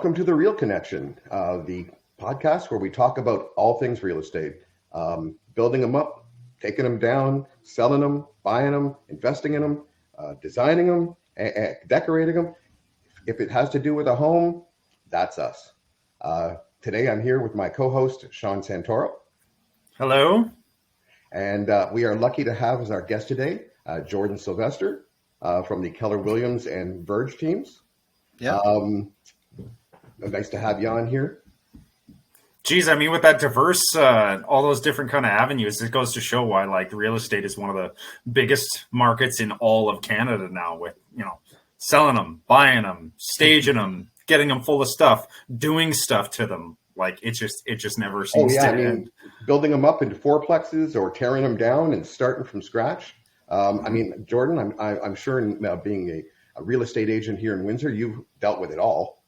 Welcome to The Real Connection, the podcast where we talk about all things real estate, building them up, taking them down, selling them, buying them, investing in them, designing them, decorating them. If it has to do with a home, that's us. Today I'm here with my co-host, Sean Santoro. Hello. And we are lucky to have as our guest today, Jordan Silvester from the Keller Williams and Verge teams. Yeah. Nice to have you on here. Geez, I mean, with that diverse, all those different kind of avenues, it goes to show why, like, real estate is one of the biggest markets in all of Canada now. With selling them, buying them, staging them, getting them full of stuff, doing stuff to them. Like it just never seems to end. Building them up into fourplexes or tearing them down and starting from scratch. Jordan, I'm sure being a real estate agent here in Windsor, you've dealt with it all.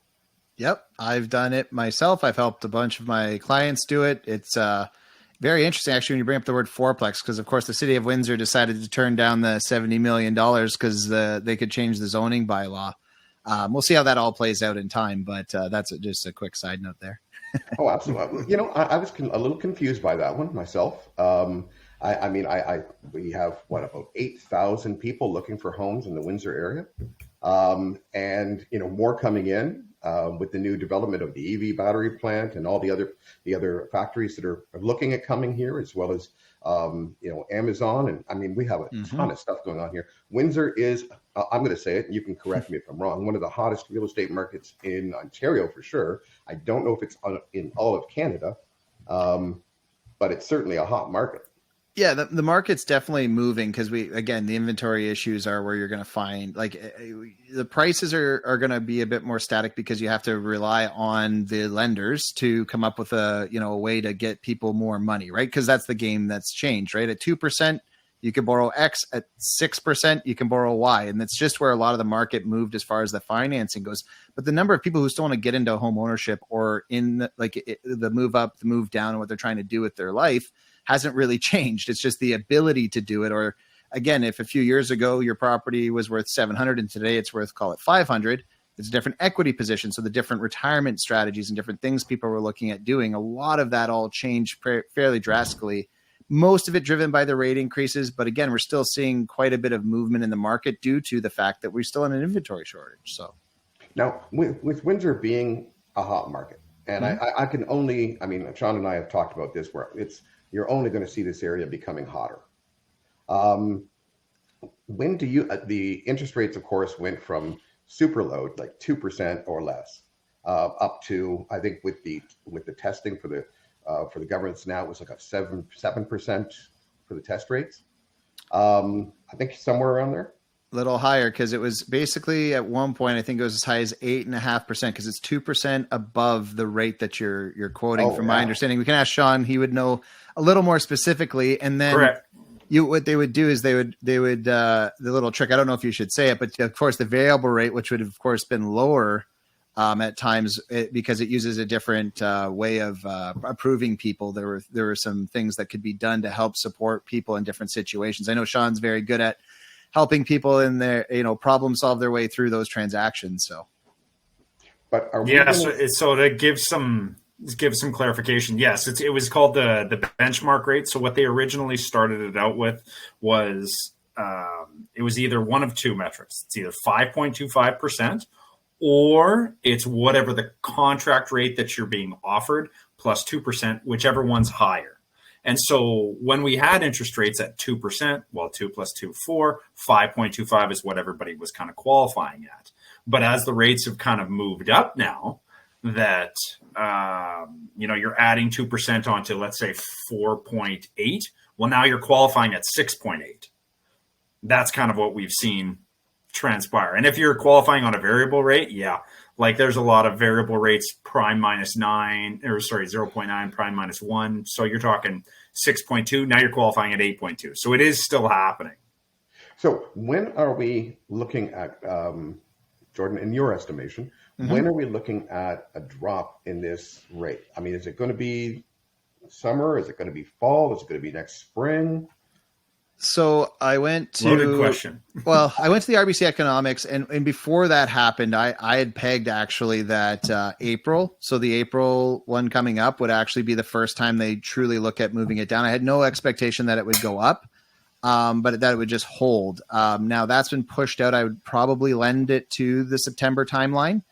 Yep, I've done it myself. I've helped a bunch of my clients do it. It's very interesting, actually, when you bring up the word fourplex, because, of course, the city of Windsor decided to turn down the $70 million because they could change the zoning bylaw. We'll see how that all plays out in time, but that's just a quick side note there. Oh, absolutely. I was a little confused by that one myself. We have about 8,000 people looking for homes in the Windsor area, and more coming in with the new development of the EV battery plant and all the other factories that are looking at coming here, as well as Amazon, and we have a ton of stuff going on here. Windsor is, I'm going to say it, and you can correct me if I'm wrong, one of the hottest real estate markets in Ontario for sure. I don't know if it's in all of Canada, but it's certainly a hot market. Yeah, the market's definitely moving because the inventory issues are where you're going to find the prices are going to be a bit more static because you have to rely on the lenders to come up with a way to get people more money, right? Because that's the game that's changed, right? At 2%, you can borrow X. At 6%, you can borrow Y. And that's just where a lot of the market moved as far as the financing goes. But the number of people who still want to get into home ownership or in the move up, the move down, and what they're trying to do with their life hasn't really changed. It's just the ability to do it. Or again, if a few years ago your property was worth 700 and today it's worth, call it 500, it's a different equity position. So the different retirement strategies and different things people were looking at doing, a lot of that all changed fairly drastically. Most of it driven by the rate increases. But again, we're still seeing quite a bit of movement in the market due to the fact that we're still in an inventory shortage. So now with Windsor being a hot market, and I can only, Sean and I have talked about this, where you're only going to see this area becoming hotter. When do the interest rates, of course, went from super low, like 2% or less, up to, I think with the testing for the governments now, it was like a 7% for the test rates. I think somewhere around there. A little higher, because it was basically at one point, I think it was as high as 8.5%, because it's 2% above the rate that you're quoting. From my understanding, we can ask Sean; he would know a little more specifically. And then, correct. What they would do is they would the little trick. I don't know if you should say it, but of course the variable rate, which would have of course been lower at times because it uses a different way of approving people. There were some things that could be done to help support people in different situations. I know Sean's very good at helping people in their, problem solve their way through those transactions. So, but so to give some clarification, yes, it was called the benchmark rate. So what they originally started it out with was it was either one of two metrics. It's either 5.25% or it's whatever the contract rate that you're being offered plus 2%, whichever one's higher. And so when we had interest rates at 2%, 2 plus 2, 4, 5.25 is what everybody was kind of qualifying at. But as the rates have kind of moved up now, that, you're adding 2% onto, let's say, 4.8. Well, now you're qualifying at 6.8. That's kind of what we've seen transpire. And if you're qualifying on a variable rate, there's a lot of variable rates, prime minus 0.9, prime minus 1. So you're talking 6.2. Now you're qualifying at 8.2. So it is still happening. So when are we looking at, Jordan, in your estimation, when are we looking at a drop in this rate? Is it going to be summer? Is it going to be fall? Is it going to be next spring? So I went to loaded question. Well, I went to the RBC Economics, and before that happened, I had pegged actually that April, so the April one coming up would actually be the first time they truly look at moving it down. I had no expectation that it would go up, but that it would just hold. Now that's been pushed out. I would probably lend it to the September timeline,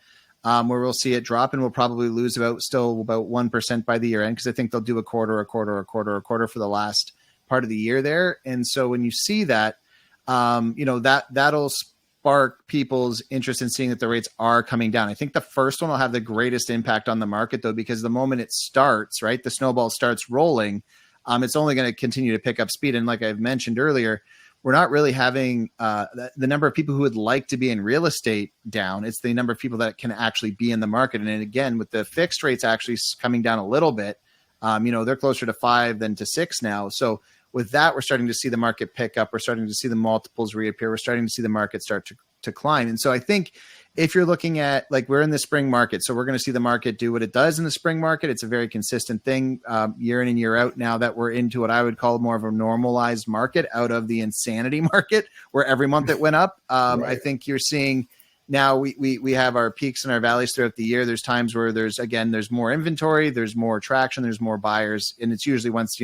where we'll see it drop, and we'll probably lose about 1% by the year end, because I think they'll do a quarter for the last part of the year there. And so when you see that, that'll spark people's interest in seeing that the rates are coming down. I think the first one will have the greatest impact on the market, though, because the moment it starts, right, the snowball starts rolling, it's only going to continue to pick up speed. And like I've mentioned earlier, we're not really having the number of people who would like to be in real estate down. It's the number of people that can actually be in the market. And again, with the fixed rates actually coming down a little bit, they're closer to 5 than to 6 now. So with that, we're starting to see the market pick up. We're starting to see the multiples reappear. We're starting to see the market start to climb. And so I think if you're looking at, like, we're in the spring market, so we're going to see the market do what it does in the spring market. It's a very consistent thing year in and year out, now that we're into what I would call more of a normalized market out of the insanity market where every month it went up. Right. I think you're seeing now we have our peaks and our valleys throughout the year. There's times where there's more inventory, there's more traction, there's more buyers. And it's usually once,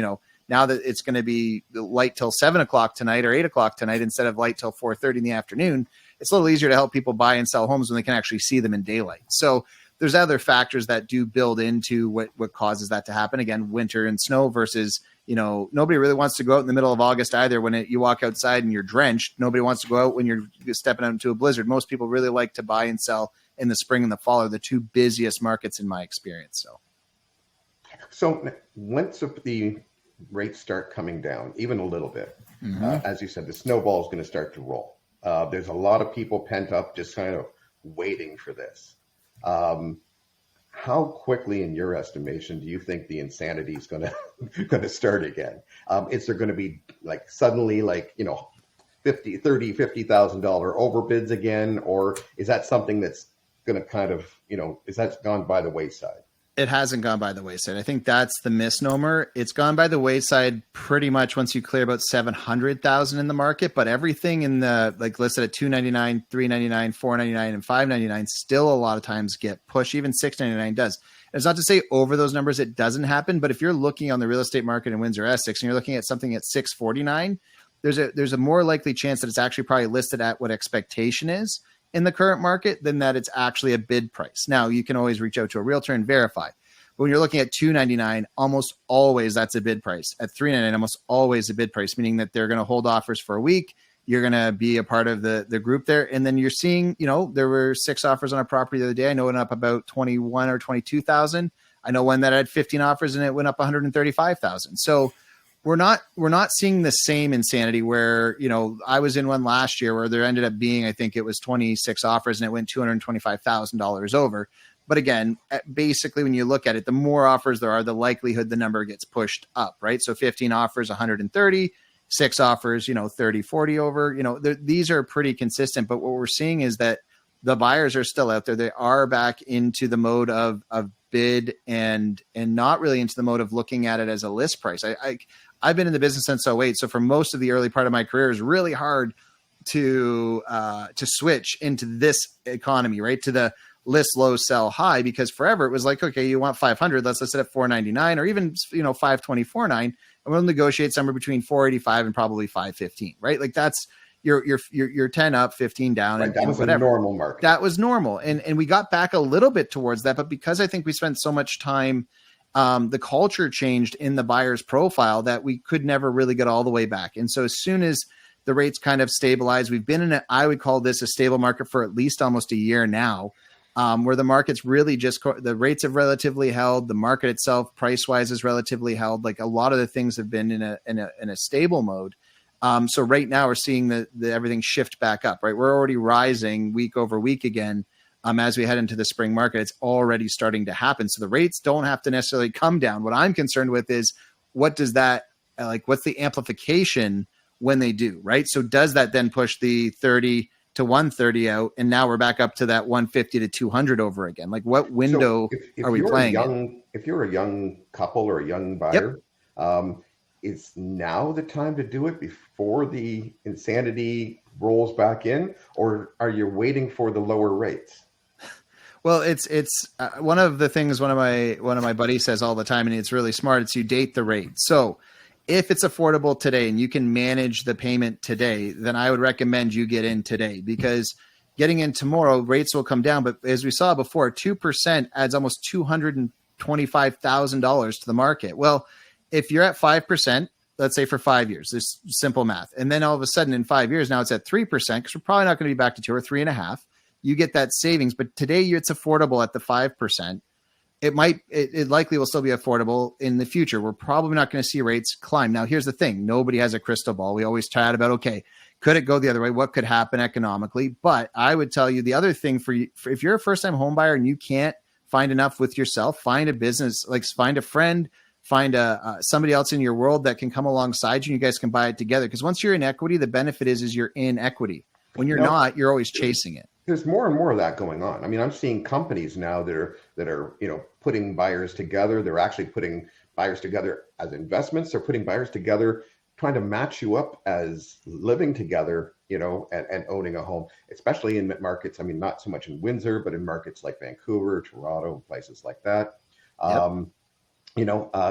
now that it's going to be light till 7 o'clock tonight or 8 o'clock tonight instead of light till 4:30 in the afternoon, it's a little easier to help people buy and sell homes when they can actually see them in daylight. So there's other factors that do build into what causes that to happen. Again, winter and snow versus, nobody really wants to go out in the middle of August either when you walk outside and you're drenched. Nobody wants to go out when you're stepping out into a blizzard. Most people really like to buy and sell in the spring and the fall are the two busiest markets in my experience. So once the rates start coming down, even a little bit, as you said, the snowball is going to start to roll. There's a lot of people pent up, just kind of waiting for this. How quickly, in your estimation, do you think the insanity is going to start again? Is there going to be suddenly $50,000 overbids again, or is that something that's going to kind of is that gone by the wayside? It hasn't gone by the wayside. I think that's the misnomer. It's gone by the wayside pretty much once you clear about 700,000 in the market, but everything in the listed at $299, $399, $499, and $599 still a lot of times get pushed. Even $699 does. It's not to say over those numbers it doesn't happen, but if you're looking on the real estate market in Windsor Essex and you're looking at something at $649, there's a more likely chance that it's actually probably listed at what expectation is in the current market than that it's actually a bid price. Now, you can always reach out to a realtor and verify. But when you're looking at $299, almost always that's a bid price. At $399, almost always a bid price, meaning that they're going to hold offers for a week. You're going to be a part of the group there. And then you're seeing, there were 6 offers on a property the other day. I know it went up about 21 or 22,000. I know one that had 15 offers and it went up 135,000. So we're not seeing the same insanity where, I was in one last year where there ended up being, I think it was 26 offers and it went $225,000 over. But again, basically when you look at it, the more offers there are, the likelihood the number gets pushed up, right? So 15 offers, 130, 6 offers, 30, 40 over, these are pretty consistent. But what we're seeing is that the buyers are still out there. They are back into the mode of bid and not really into the mode of looking at it as a list price. I've been in the business since 2008. So for most of the early part of my career, it's really hard to switch into this economy, right? To the list low, sell high, because forever it was like, okay, you want 500, let's list it at 499 or even, 524.9, and we'll negotiate somewhere between 485 and probably 515, right? Like that's you're 10 up, 15 down. Right, that was whatever. A normal market. That was normal. And we got back a little bit towards that, but because I think we spent so much time, the culture changed in the buyer's profile that we could never really get all the way back. And so as soon as the rates kind of stabilize, we've been in I would call this a stable market for at least almost a year now, where the market's really the rates have relatively held. The market itself, price-wise, is relatively held. Like a lot of the things have been in a stable mode. So right now we're seeing the everything shift back up, right? We're already rising week over week again. As we head into the spring market, it's already starting to happen. So the rates don't have to necessarily come down. What I'm concerned with is what's the amplification when they do, right? So does that then push the 30 to 130 out, and now we're back up to that 150 to 200 over again? Like what window are we playing in? If you're a young couple or a young buyer, is now the time to do it before the insanity rolls back in, or are you waiting for the lower rates? Well, it's one of the things one of my buddies says all the time, and it's really smart. It's you date the rate. So if it's affordable today and you can manage the payment today, then I would recommend you get in today, because getting in tomorrow, rates will come down. But as we saw before, 2% adds almost $225,000 to the market. Well, if you're at 5%, let's say for 5 years, this simple math, and then all of a sudden in 5 years, now it's at 3%, because we're probably not going to be back to 2 or 3.5. You get that savings, but today it's affordable at the 5%. It likely will still be affordable in the future. We're probably not going to see rates climb. Now, here's the thing. Nobody has a crystal ball. We always chat about, okay, could it go the other way? What could happen economically? But I would tell you the other thing for you, if you're a first-time home buyer and you can't find enough with yourself, find a business, like find a friend, find somebody else in your world that can come alongside you, and you guys can buy it together. Because once you're in equity, the benefit is you're in equity. When you're not, you're always chasing it. There's more and more of that going on. I mean, I'm seeing companies now that are putting buyers together. They're actually putting buyers together as investments. They're putting buyers together, trying to match you up as living together, and owning a home, especially in markets. I mean, not so much in Windsor, but in markets like Vancouver, Toronto, and places like that. Yep.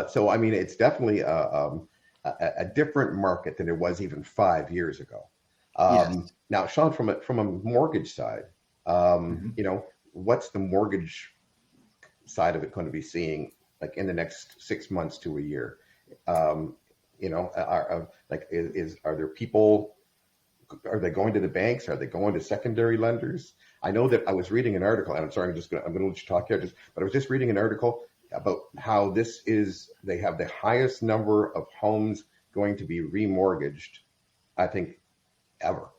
So I mean, it's definitely a different market than it was even 5 years ago. Yes. Now, Sean, from a mortgage side, what's the mortgage side of it going to be seeing like in the next 6 months to a year? Are there people? Are they going to the banks? Are they going to secondary lenders? I know that I was reading an article, and I'm sorry, I'm going to let you talk here, but I was just reading an article about how they have the highest number of homes going to be remortgaged, I think, ever.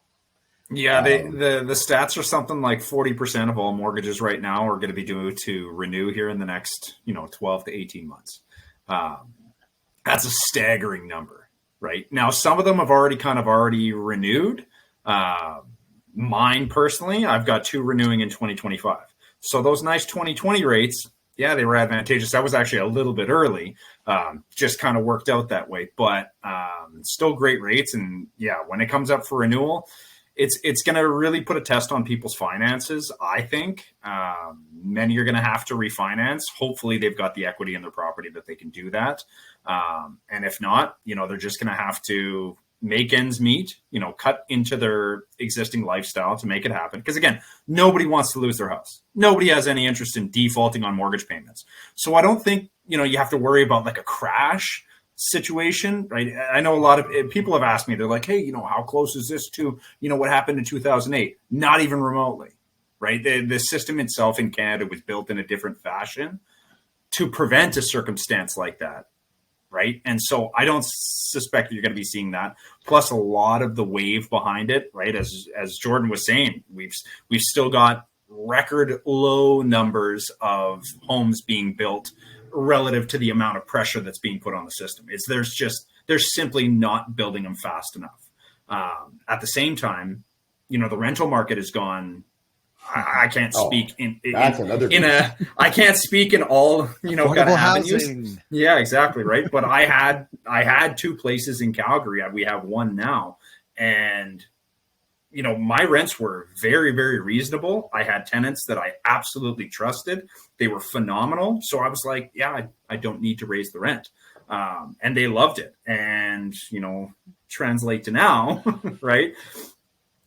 Yeah, the stats are something like 40% of all mortgages right now are going to be due to renew here in the next 12 to 18 months. That's a staggering number, right? Now, some of them have already renewed. Mine personally, I've got 2 renewing in 2025. So those nice 2020 rates, yeah, they were advantageous. That was actually a little bit early, just kind of worked out that way, but still great rates. And yeah, when it comes up for renewal, it's going to really put a test on people's finances. I think many are going to have to refinance. Hopefully they've got the equity in their property that they can do that. And if not, they're just going to have to make ends meet, cut into their existing lifestyle to make it happen. Because again, nobody wants to lose their house. Nobody has any interest in defaulting on mortgage payments. So I don't think, you have to worry about like a crash situation, right? I know a lot of people have asked me, they're like, hey, how close is this to, what happened in 2008? Not even remotely, right? The system itself in Canada was built in a different fashion to prevent a circumstance like that. Right. And so I don't suspect you're going to be seeing that. Plus a lot of the wave behind it. Right. As Jordan was saying, we've still got record low numbers of homes being built relative to the amount of pressure that's being put on the system. They're simply not building them fast enough. At the same time, the rental market has gone. I can't speak I can't speak in all, kind of avenues. Yeah, exactly. Right. But I had 2 places in Calgary. We have one now. And, my rents were very, very reasonable. I had tenants that I absolutely trusted. They were phenomenal. So I was like, yeah, I don't need to raise the rent. And they loved it. And, translate to now, right?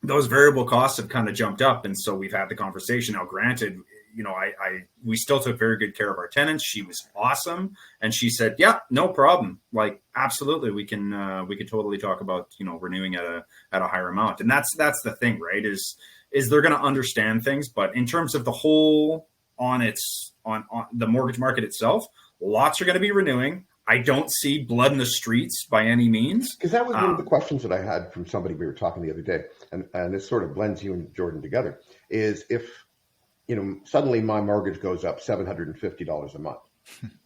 Those variable costs have kind of jumped up. And so we've had the conversation. Now, granted, we still took very good care of our tenants. She was awesome. And she said, yeah, no problem. Like, absolutely. We can totally talk about, renewing at a higher amount. And that's the thing, right? Is they're going to understand things. But in terms of the whole on the mortgage market itself, lots are going to be renewing. I don't see blood in the streets by any means. Because that was one of the questions that I had from somebody we were talking the other day, and this sort of blends you and Jordan together, is if, suddenly my mortgage goes up $750 a month,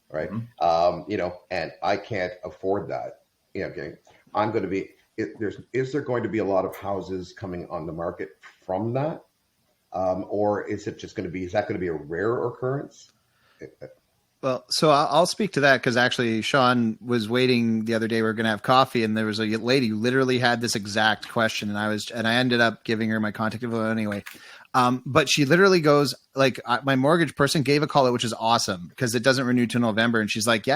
right? Mm-hmm. And I can't afford that. Okay, I'm going to be, is there going to be a lot of houses coming on the market from that? Or is it just going to be, is that going to be a rare occurrence? Well, so I'll speak to that because actually Sean was waiting the other day. We were going to have coffee, and there was a lady who literally had this exact question, and I ended up giving her my contact info anyway. But she literally goes like, my mortgage person gave a call, which is awesome because it doesn't renew till November, and she's like,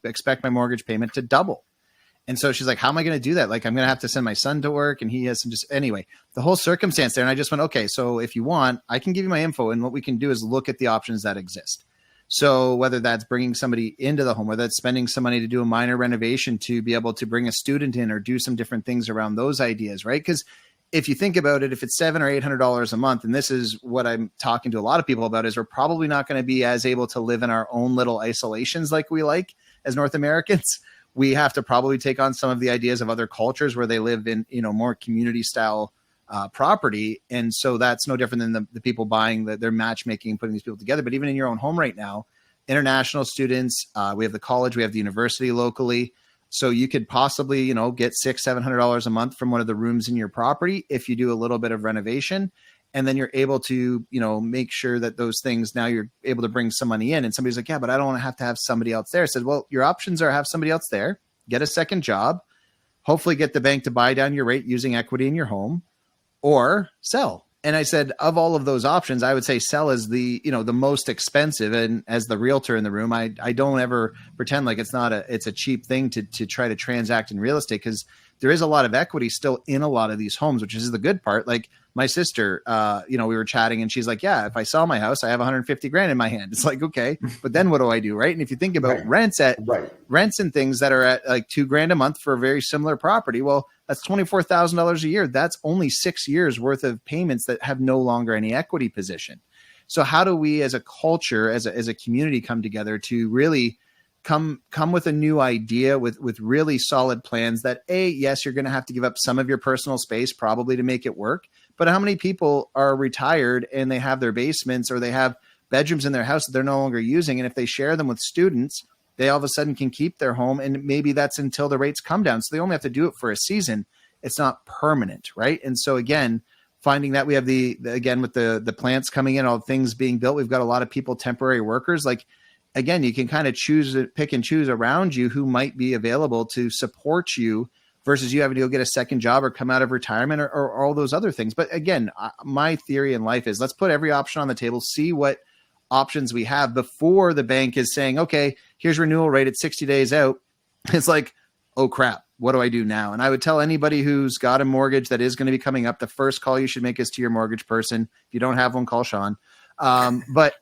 expect my mortgage payment to double. And so she's like, how am I going to do that? Like, I'm going to have to send my son to work, and he has some anyway, the whole circumstance there. And I just went, okay, so if you want, I can give you my info, and what we can do is look at the options that exist. So whether that's bringing somebody into the home, whether that's spending some money to do a minor renovation to be able to bring a student in or do some different things around those ideas, right? Because if you think about it, if it's $700 or $800 a month, and this is what I'm talking to a lot of people about, is we're probably not going to be as able to live in our own little isolations like we like as North Americans. We have to probably take on some of the ideas of other cultures where they live in, more community style property. And so that's no different than the people buying their matchmaking and putting these people together. But even in your own home right now, international students, we have the college, we have the university locally. So you could possibly, get $600-700 a month from one of the rooms in your property if you do a little bit of renovation. And then you're able to, make sure that those things, now you're able to bring some money in. And somebody's like, yeah, but I don't want to have somebody else there. I said, well, your options are have somebody else there, get a second job, hopefully get the bank to buy down your rate using equity in your home, or sell. And I said, of all of those options, I would say sell is the most expensive. And as the realtor in the room, I don't ever pretend like it's a cheap thing to try to transact in real estate, because there is a lot of equity still in a lot of these homes, which is the good part. Like my sister, we were chatting and she's like, yeah, if I sell my house, I have 150 grand in my hand. It's like, okay, but then what do I do? Right. And if you think about rents and things that are at like $2,000 a month for a very similar property, well, that's $24,000 a year. That's only 6 years worth of payments that have no longer any equity position. So how do we as a culture, as a community come together to really come with a new idea with really solid plans that yes, you're going to have to give up some of your personal space probably to make it work. But how many people are retired and they have their basements or they have bedrooms in their house that they're no longer using? And if they share them with students, they all of a sudden can keep their home, and maybe that's until the rates come down. So they only have to do it for a season. It's not permanent, right? And so again, finding that we have again, with the plants coming in, all things being built, we've got a lot of people, temporary workers. Like, again, you can kind of pick and choose around you who might be available to support you versus you having to go get a second job or come out of retirement or all those other things. But again, my theory in life is let's put every option on the table, see what options we have before the bank is saying, okay, here's renewal rate at 60 days out. It's like, oh crap, what do I do now? And I would tell anybody who's got a mortgage that is going to be coming up, the first call you should make is to your mortgage person. If you don't have one, call Sean. But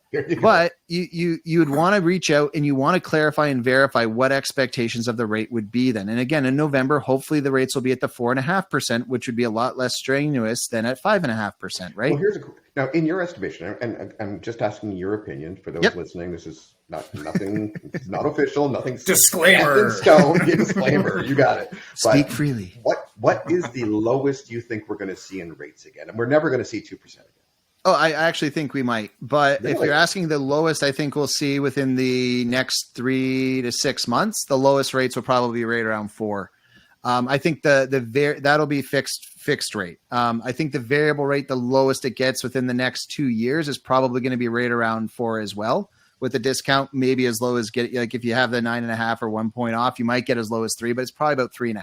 you would want to reach out and you want to clarify and verify what expectations of the rate would be then. And again, in November, hopefully the rates will be at the 4.5%, which would be a lot less strenuous than at 5.5%, right? Well, now in your estimation, and I'm just asking your opinion for those listening. This is nothing. It's not official. Nothing. Disclaimer. Stone. Disclaimer. You got it. Speak freely. What is the lowest you think we're going to see in rates again? And we're never going to see 2% again. Oh, I actually think we might. But really? If you're asking the lowest, I think we'll see within the next 3 to 6 months, the lowest rates will probably be right around 4. I think that'll be fixed rate. I think the variable rate, the lowest it gets within the next 2 years, is probably going to be right around 4 as well. With the discount, maybe as low as if you have the 9.5 or 1 point off, you might get as low as 3, but it's probably about 3.5.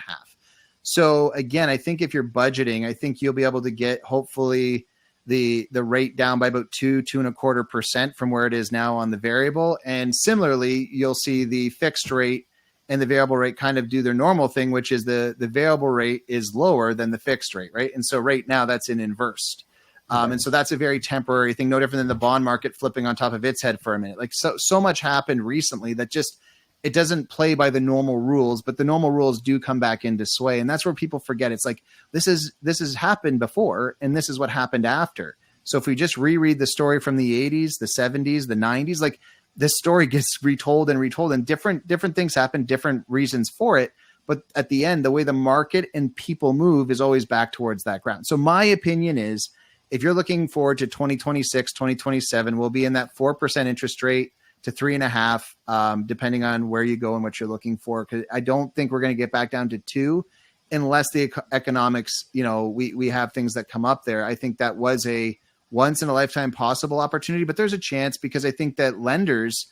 So again, I think if you're budgeting, I think you'll be able to get hopefully the rate down by about 2.25% from where it is now on the variable. And similarly, you'll see the fixed rate and the variable rate kind of do their normal thing, which is the variable rate is lower than the fixed rate, right? And so right now that's in inversed. And so that's a very temporary thing, no different than the bond market flipping on top of its head for a minute. Like so much happened recently that just, it doesn't play by the normal rules, but the normal rules do come back into sway. And that's where people forget. It's like, this has happened before, and this is what happened after. So if we just reread the story from the 80s, the 70s, the 90s, like this story gets retold and different things happen, different reasons for it. But at the end, the way the market and people move is always back towards that ground. So my opinion is, if you're looking forward to 2026, 2027, we'll be in that 4% interest rate to 3.5, depending on where you go and what you're looking for. Because I don't think we're going to get back down to 2 unless the economics, we have things that come up there. I think that was a once in a lifetime possible opportunity, but there's a chance because I think that lenders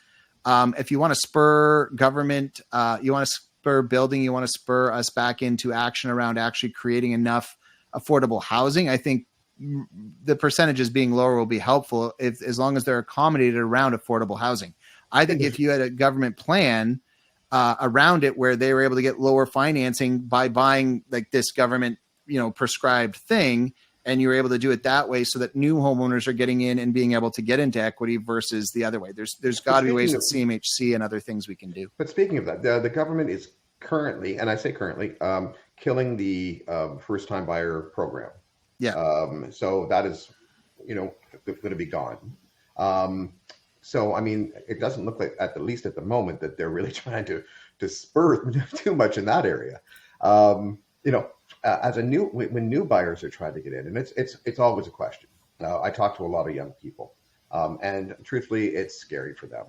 If you want to spur government, you want to spur building, you want to spur us back into action around actually creating enough affordable housing, I think the percentages being lower will be helpful as long as they're accommodated around affordable housing. I think if you had a government plan around it where they were able to get lower financing by buying like this government, prescribed thing, and you were able to do it that way so that new homeowners are getting in and being able to get into equity versus the other way. There's got to be ways with CMHC and other things we can do. But speaking of that, the government is currently, and I say currently, killing the first-time buyer program. Yeah. So that is, going to be gone. So, I mean, it doesn't look like, at least at the moment, that they're really trying to spur too much in that area. When new buyers are trying to get in, and it's always a question. I talk to a lot of young people, and truthfully, it's scary for them.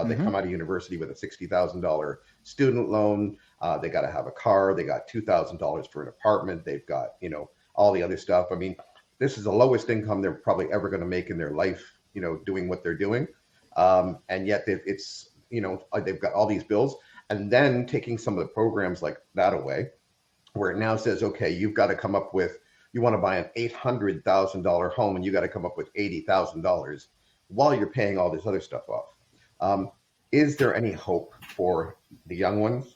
They come out of university with a $60,000 student loan. They got to have a car. They got $2,000 for an apartment. They've got, all the other stuff. I mean, this is the lowest income they're probably ever going to make in their life, doing what they're doing. And yet they've got all these bills, and then taking some of the programs like that away, where it now says, okay, you've got to come up with, you want to buy an $800,000 home and you got to come up with $80,000 while you're paying all this other stuff off. Is there any hope for the young ones?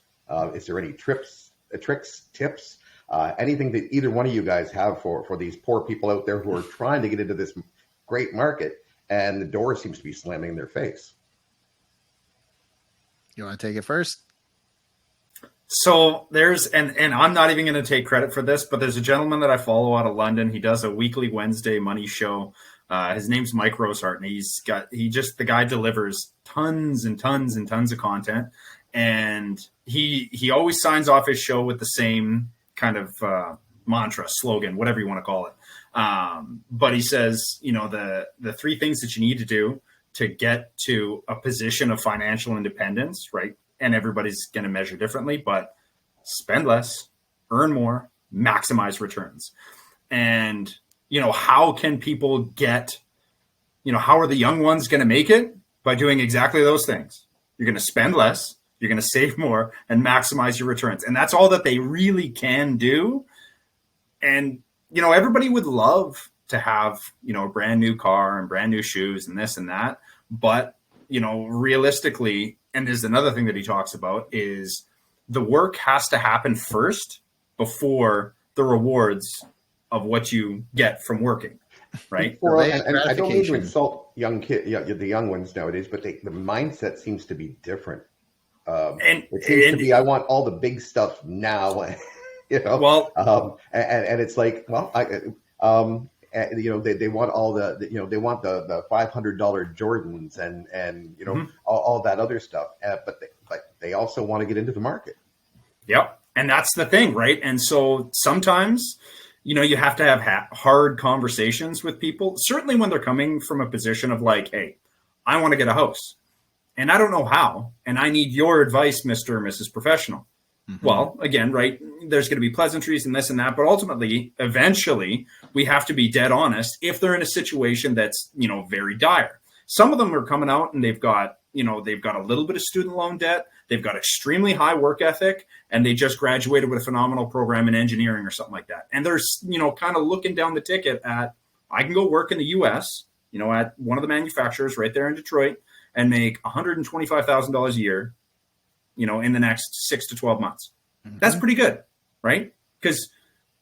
Is there any tricks, tips, anything that either one of you guys have for these poor people out there who are trying to get into this great market and the door seems to be slamming in their face? You want to take it first? So there's, and I'm not even going to take credit for this, but there's a gentleman that I follow out of London. He does a weekly Wednesday money show. His name's Mike Rosehart, and the guy delivers tons and tons and tons of content. And he always signs off his show with the same kind of mantra, slogan, whatever you want to call it. But he says, the three things that you need to do to get to a position of financial independence, right? And everybody's going to measure differently, but spend less, earn more, maximize returns. And, how can people get, how are the young ones going to make it? By doing exactly those things. You're going to spend less, you're going to save more, and maximize your returns. And that's all that they really can do. And, everybody would love to have, a brand new car and brand new shoes and this and that. But, realistically, and there's another thing that he talks about is the work has to happen first before the rewards of what you get from working, right? And I don't mean to insult the young ones nowadays, but the mindset seems to be different. It seems to be, I want all the big stuff now, Well, and it's like, well, they want all they want the $500 Jordans and all that other stuff, but they also want to get into the market. Yep, and that's the thing, right? And so sometimes you have to have hard conversations with people. Certainly when they're coming from a position of like, hey, I want to get a house, and I don't know how, and I need your advice, Mr. or Mrs. Professional. Mm-hmm. Well, again, right, there's going to be pleasantries and this and that, but ultimately, eventually, we have to be dead honest if they're in a situation that's, very dire. Some of them are coming out and they've got a little bit of student loan debt, they've got extremely high work ethic, and they just graduated with a phenomenal program in engineering or something like that. And they're, kind of looking down the ticket at, I can go work in the US, at one of the manufacturers right there in Detroit and make $125,000 a year, in the next 6 to 12 months. Mm-hmm. That's pretty good, right? Because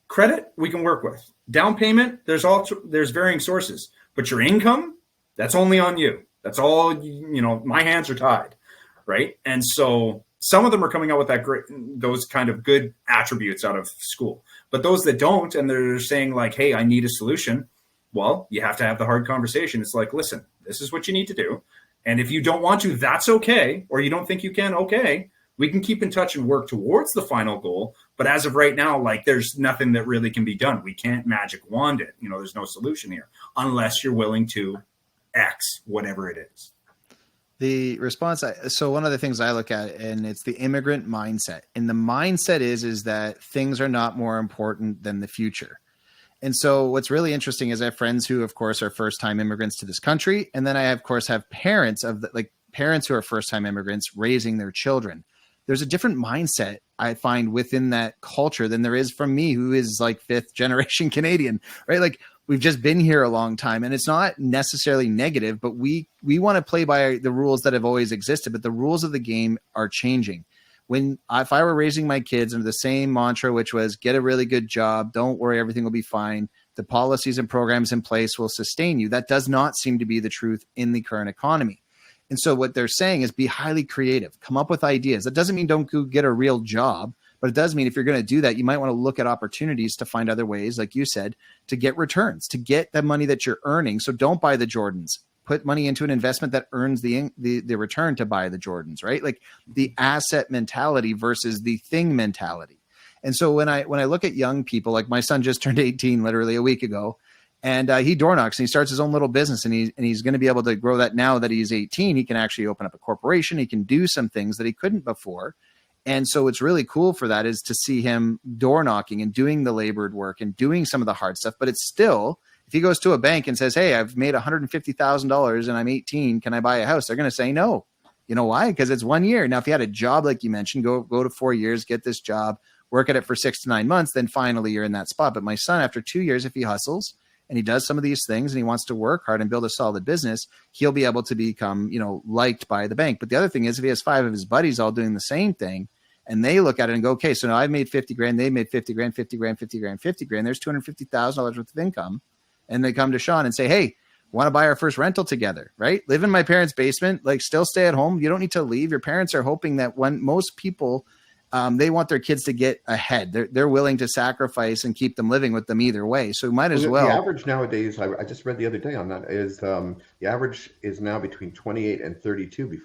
credit we can work with. Down payment, there's varying sources, but your income, that's only on you. That's all, my hands are tied, right? And so some of them are coming out with those kind of good attributes out of school, but those that don't, and they're saying like, hey, I need a solution. Well, you have to have the hard conversation. It's like, listen, this is what you need to do. And if you don't want to, that's okay. Or you don't think you can, okay. We can keep in touch and work towards the final goal. But as of right now, like there's nothing that really can be done. We can't magic wand it. There's no solution here unless you're willing to X, whatever it is. The response. So one of the things I look at, and it's the immigrant mindset. And the mindset is that things are not more important than the future. And so what's really interesting is I have friends who, of course, are first-time immigrants to this country. And then I, of course, have parents parents who are first-time immigrants raising their children. There's a different mindset I find within that culture than there is from me, who is like 5th generation Canadian, right? Like we've just been here a long time, and it's not necessarily negative, but we want to play by the rules that have always existed, but the rules of the game are changing. If I were raising my kids under the same mantra, which was get a really good job, don't worry, everything will be fine, the policies and programs in place will sustain you. That does not seem to be the truth in the current economy. And so what they're saying is be highly creative, come up with ideas. That doesn't mean don't go get a real job, but it does mean if you're going to do that, you might want to look at opportunities to find other ways, like you said, to get returns, to get the money that you're earning. So don't buy the Jordans. Put money into an investment that earns the return to buy the Jordans, right? Like the asset mentality versus the thing mentality. And so when I look at young people, like my son just turned 18 literally a week ago, and he door knocks and he starts his own little business, and he's going to be able to grow that. Now that he's 18, he can actually open up a corporation. He can do some things that he couldn't before. And so what's really cool for that is to see him door knocking and doing the labored work and doing some of the hard stuff. But it's still, if he goes to a bank and says, hey, I've made $150,000 and I'm 18, can I buy a house? They're going to say no. You know why? Because it's 1 year. Now, if you had a job, like you mentioned, go to 4 years, get this job, work at it for 6 to 9 months, then finally you're in that spot. But my son, after 2 years, if he hustles and he does some of these things and he wants to work hard and build a solid business, he'll be able to become, liked by the bank. But the other thing is, if he has 5 of his buddies all doing the same thing, and they look at it and go, okay, so now I've made 50 grand, they made 50 grand, 50 grand, 50 grand, 50 grand. There's $250,000 worth of income. And they come to Sean and say, hey, want to buy our first rental together, right? Live in my parents' basement, like still stay at home. You don't need to leave. Your parents are hoping that when most people, they want their kids to get ahead. They're willing to sacrifice and keep them living with them either way. So might as well. The average nowadays, I just read the other day on that, is the average is now between 28 and 32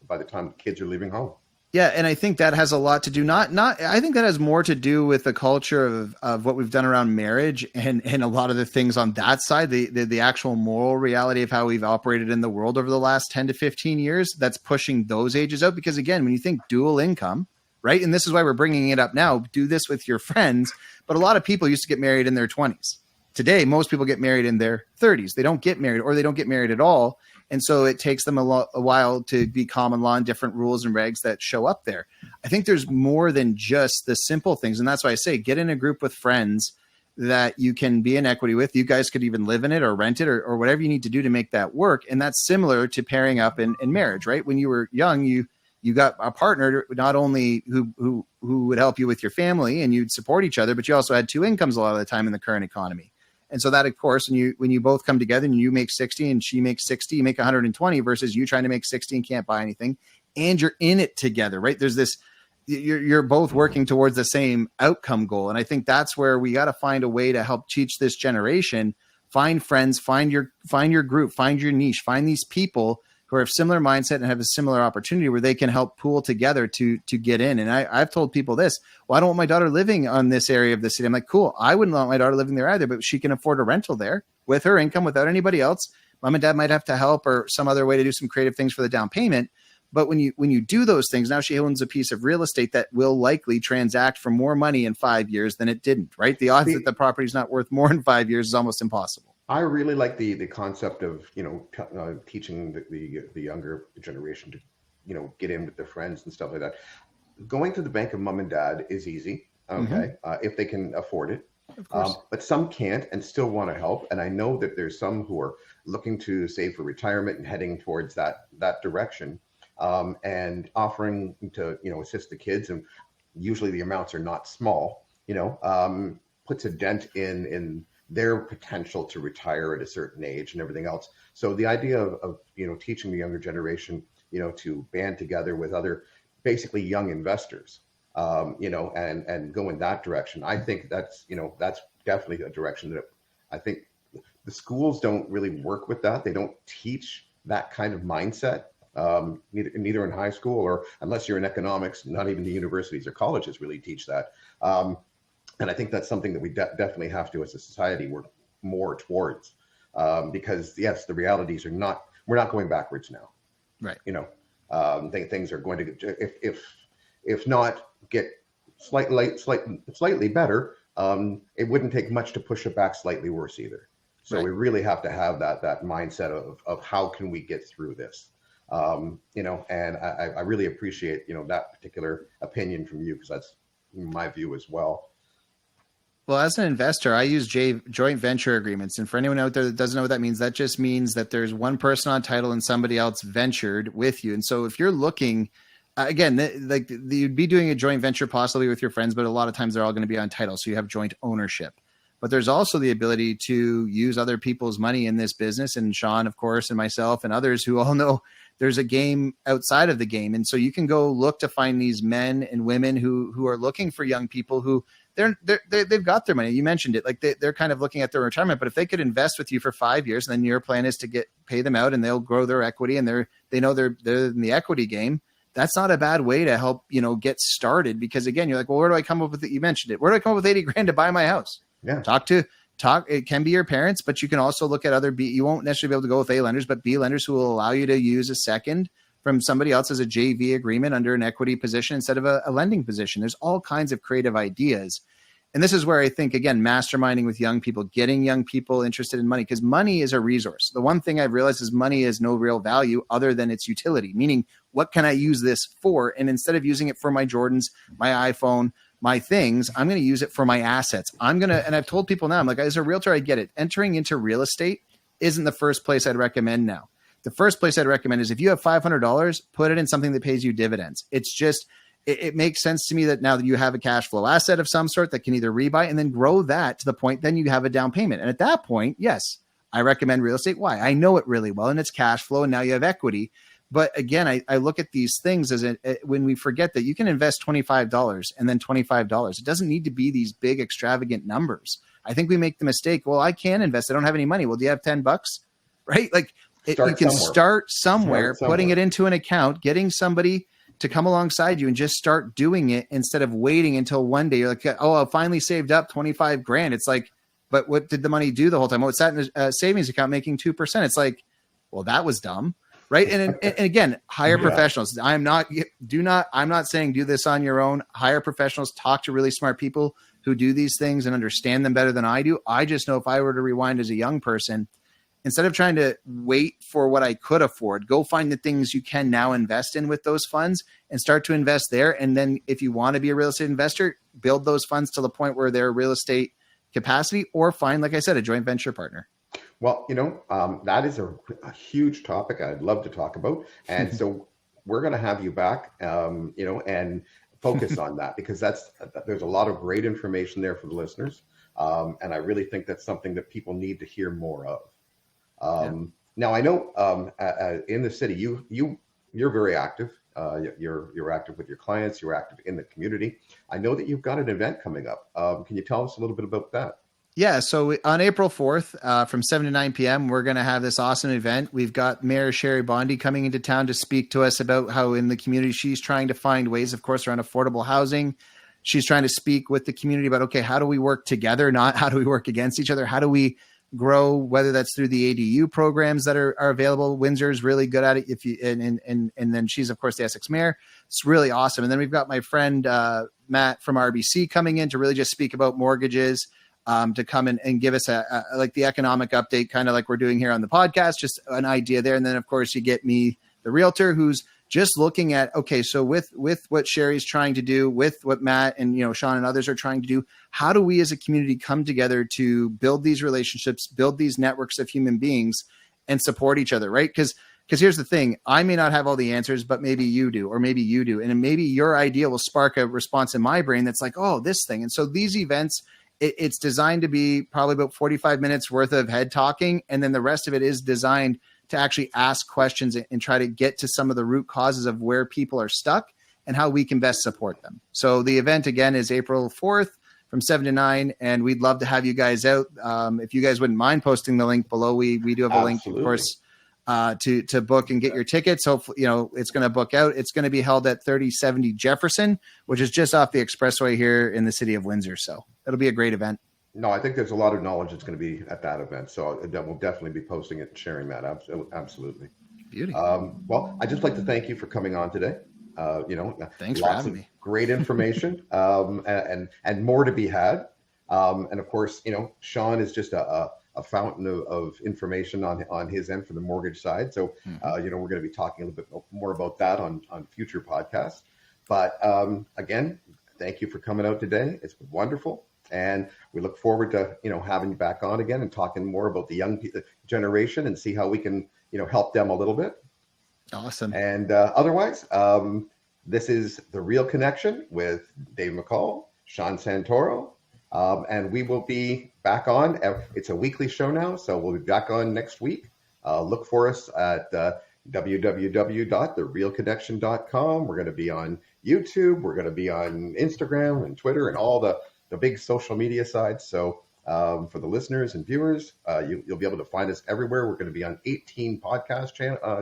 by the time kids are leaving home. Yeah, and I think that has a lot to do. I think that has more to do with the culture of what we've done around marriage and a lot of the things on that side, the actual moral reality of how we've operated in the world over the last 10 to 15 years. That's pushing those ages out, because again, when you think dual income, right? And this is why we're bringing it up now. Do this with your friends. But a lot of people used to get married in their 20s. Today, most people get married in their 30s. They don't get married, or they don't get married at all. And so it takes them a while to be common law and different rules and regs that show up there. I think there's more than just the simple things. And that's why I say get in a group with friends that you can be in equity with. You guys could even live in it or rent it or whatever you need to do to make that work. And that's similar to pairing up in marriage, right? When you were young, you got a partner not only who would help you with your family and you'd support each other, but you also had 2 incomes a lot of the time in the current economy. And so that, of course, when you both come together and you make 60 and she makes 60, you make 120 versus you trying to make 60 and can't buy anything, and you're in it together, right? There's this, you're both working towards the same outcome goal. And I think that's where we got to find a way to help teach this generation, find friends, find your group, find your niche, find these people who have similar mindset and have a similar opportunity where they can help pool together to get in. And I've told people this, well, I don't want my daughter living on this area of the city. I'm like, cool. I wouldn't want my daughter living there either, but she can afford a rental there with her income without anybody else. Mom and dad might have to help or some other way to do some creative things for the down payment. But when you do those things, now she owns a piece of real estate that will likely transact for more money in 5 years than it didn't, right? The odds that the property is not worth more in 5 years is almost impossible. I really like the concept of teaching the younger generation to get in with their friends and stuff like that. Going to the bank of mom and dad is easy, okay, if they can afford it. Of course. But some can't and still want to help. And I know that there's some who are looking to save for retirement and heading towards that direction, and offering to assist the kids. And usually the amounts are not small. Puts a dent in their potential to retire at a certain age and everything else. So the idea of teaching the younger generation, to band together with other basically young investors, and go in that direction. I think that's definitely a direction that I think the schools don't really work with that. They don't teach that kind of mindset, neither in high school or unless you're in economics, not even the universities or colleges really teach that. And I think that's something that we definitely have to, as a society, work more towards, because yes, the realities are we're not going backwards now. Right. Things are going to, if not get slightly better, it wouldn't take much to push it back slightly worse either. So we really have to have that mindset of how can we get through this. And I really appreciate, that particular opinion from you, because that's my view as well. Well, as an investor, I use joint venture agreements. And for anyone out there that doesn't know what that means, that just means that there's one person on title and somebody else ventured with you. And so if you're looking, again, you'd be doing a joint venture possibly with your friends, but a lot of times they're all going to be on title. So you have joint ownership. But there's also the ability to use other people's money in this business. And Sean, of course, and myself and others who all know there's a game outside of the game. And so you can go look to find these men and women who are looking for young people who they've got their money. You mentioned it, like they're kind of looking at their retirement, but if they could invest with you for 5 years, then your plan is to pay them out and they'll grow their equity and they know they're in the equity game. That's not a bad way to help, get started, because again, you're like, well, where do I come up with it? You mentioned it. Where do I come up with 80 grand to buy my house? Yeah. Talk. It can be your parents, but you can also look at other you won't necessarily be able to go with A lenders, but B lenders who will allow you to use a second from somebody else as a JV agreement under an equity position instead of a lending position. There's all kinds of creative ideas. And this is where I think, again, masterminding with young people, getting young people interested in money, because money is a resource. The one thing I've realized is money has no real value other than its utility, meaning what can I use this for? And instead of using it for my Jordans, my iPhone, my things, I'm going to use it for my assets. And I've told people now, I'm like, as a realtor, I get it. Entering into real estate isn't the first place I'd recommend now. The first place I'd recommend is if you have $500, put it in something that pays you dividends. It's just, it makes sense to me that now that you have a cash flow asset of some sort that can either rebuy and then grow that to the point, then you have a down payment. And at that point, yes, I recommend real estate. Why? I know it really well and it's cash flow and now you have equity. But again, I look at these things as when we forget that you can invest $25 and then $25. It doesn't need to be these big extravagant numbers. I think we make the mistake. Well, I can invest. I don't have any money. Well, do you have $10? Right? Like you can start somewhere, putting it into an account, getting somebody to come alongside you and just start doing it instead of waiting until one day you're like, oh, I finally saved up 25 grand. It's like, but what did the money do the whole time? Oh, it's sat in a savings account making 2%. It's like, well, that was dumb. Right. And again, hire professionals. I'm not saying do this on your own. Hire professionals, talk to really smart people who do these things and understand them better than I do. I just know if I were to rewind as a young person, instead of trying to wait for what I could afford, go find the things you can now invest in with those funds and start to invest there. And then if you want to be a real estate investor, build those funds to the point where they're real estate capacity, or find, like I said, a joint venture partner. Well, that is a huge topic I'd love to talk about. And so we're going to have you back, and focus on that, because there's a lot of great information there for the listeners. And I really think that's something that people need to hear more of. Now, I know in the city, you're very active. You're active with your clients. You're active in the community. I know that you've got an event coming up. Can you tell us a little bit about that? Yeah. So on April 4th, from 7 to 9 p.m., we're going to have this awesome event. We've got Mayor Sherry Bondi coming into town to speak to us about how in the community, she's trying to find ways, of course, around affordable housing. She's trying to speak with the community about, okay, how do we work together? Not how do we work against each other? How do we grow, whether that's through the ADU programs that are available. Windsor's really good at it. And then she's, of course, the Essex mayor. It's really awesome. And then we've got my friend, Matt from RBC coming in to really just speak about mortgages, to come and give us like the economic update, kind of like we're doing here on the podcast, just an idea there. And then of course you get me, the realtor, who's just looking at, okay, so with what Sherry's trying to do, with what Matt and, Sean and others are trying to do, how do we as a community come together to build these relationships, build these networks of human beings and support each other, right? Because here's the thing, I may not have all the answers, but maybe you do, or maybe you do. And maybe your idea will spark a response in my brain that's like, oh, this thing. And so these events, it's designed to be probably about 45 minutes worth of head talking. And then the rest of it is designed to actually ask questions and try to get to some of the root causes of where people are stuck and how we can best support them. So the event again is April 4th from 7 to 9. And we'd love to have you guys out. If you guys wouldn't mind posting the link below, we do have a link, of course, to book and get your tickets. Hopefully, it's going to book out. It's going to be held at 3070 Jefferson, which is just off the expressway here in the city of Windsor. So it'll be a great event. No, I think there's a lot of knowledge that's going to be at that event. So we'll definitely be posting it and sharing that. Absolutely. Beauty. Well, I'd just like to thank you for coming on today. Thanks for having me. Great information, and more to be had. And of course, Sean is just a a fountain of information on his end for the mortgage side. So, we're going to be talking a little bit more about that on future podcasts. But again, thank you for coming out today. It's been wonderful. And we look forward to, having you back on again and talking more about the young generation and see how we can, help them a little bit. Awesome. And otherwise, this is The Real Connection with Dave McCall, Sean Santoro. And we will be back on. It's a weekly show now, so we'll be back on next week. Look for us at www.therealconnection.com. We're going to be on YouTube. We're going to be on Instagram and Twitter and all the big social media sites. So for the listeners and viewers, you'll be able to find us everywhere. We're going to be on 18 podcast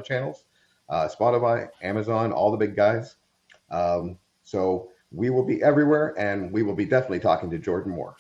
channels, Spotify, Amazon, all the big guys. So we will be everywhere, and we will be definitely talking to Jordan Moore.